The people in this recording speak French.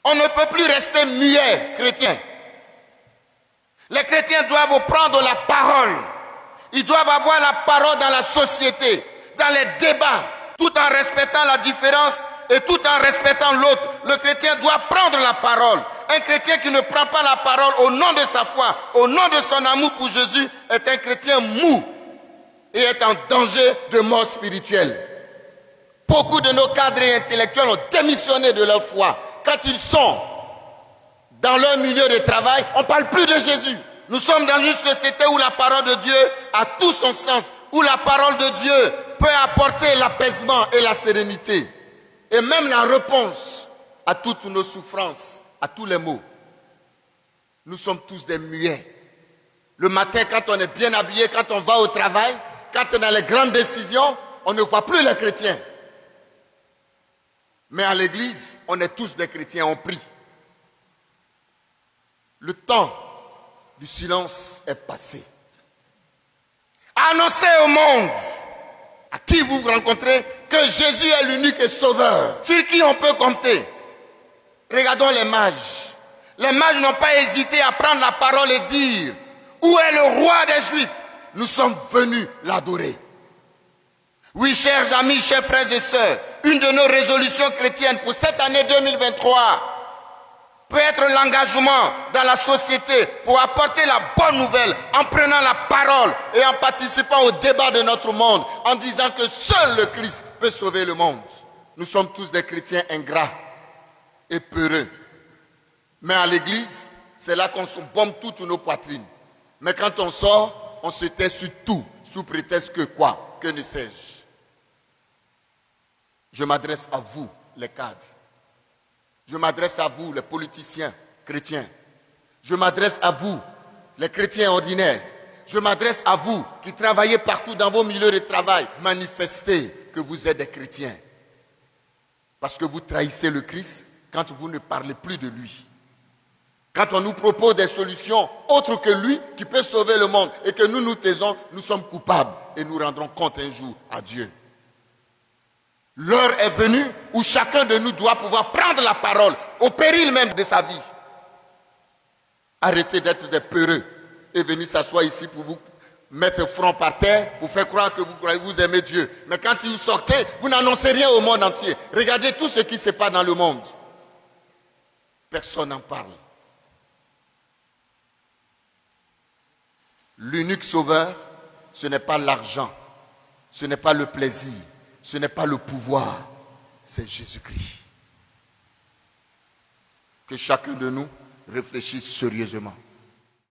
On ne peut plus rester muet, chrétien. Les chrétiens doivent prendre la parole. Ils doivent avoir la parole dans la société, dans les débats, tout en respectant la différence et tout en respectant l'autre. Le chrétien doit prendre la parole. Un chrétien qui ne prend pas la parole au nom de sa foi, au nom de son amour pour Jésus, est un chrétien mou et est en danger de mort spirituelle. Beaucoup de nos cadres intellectuels ont démissionné de leur foi. Quand ils sont dans leur milieu de travail, on ne parle plus de Jésus. Nous sommes dans une société où la parole de Dieu a tout son sens, où la parole de Dieu peut apporter l'apaisement et la sérénité, et même la réponse à toutes nos souffrances, à tous les maux. Nous sommes tous des muets. Le matin, quand on est bien habillé, quand on va au travail, quand c'est dans les grandes décisions, on ne voit plus les chrétiens. Mais à l'église, on est tous des chrétiens, on prie. Le temps du silence est passé. Annoncez au monde, à qui vous rencontrez, que Jésus est l'unique et sauveur, sur qui on peut compter. Regardons les mages. Les mages n'ont pas hésité à prendre la parole et dire, où est le roi des Juifs? Nous sommes venus l'adorer. Oui, chers amis, chers frères et sœurs, une de nos résolutions chrétiennes pour cette année 2023 peut être l'engagement dans la société pour apporter la bonne nouvelle en prenant la parole et en participant au débat de notre monde, en disant que seul le Christ peut sauver le monde. Nous sommes tous des chrétiens ingrats et peureux. Mais à l'église, c'est là qu'on se bombe toutes nos poitrines. Mais quand on sort, on se tait sur tout, sous prétexte que quoi? Que ne sais-je? Je m'adresse à vous, les cadres. Je m'adresse à vous, les politiciens chrétiens. Je m'adresse à vous, les chrétiens ordinaires. Je m'adresse à vous qui travaillez partout dans vos milieux de travail. Manifestez que vous êtes des chrétiens. Parce que vous trahissez le Christ quand vous ne parlez plus de lui. Quand on nous propose des solutions autres que lui qui peut sauver le monde et que nous nous taisons, nous sommes coupables et nous rendrons compte un jour à Dieu. L'heure est venue où chacun de nous doit pouvoir prendre la parole au péril même de sa vie. Arrêtez d'être des peureux et venez s'asseoir ici pour vous mettre front par terre pour faire croire que vous aimez Dieu. Mais quand vous sortez, vous n'annoncez rien au monde entier. Regardez tout ce qui se passe dans le monde. Personne n'en parle. L'unique sauveur, ce n'est pas l'argent, ce n'est pas le plaisir, ce n'est pas le pouvoir, c'est Jésus-Christ. Que chacun de nous réfléchisse sérieusement.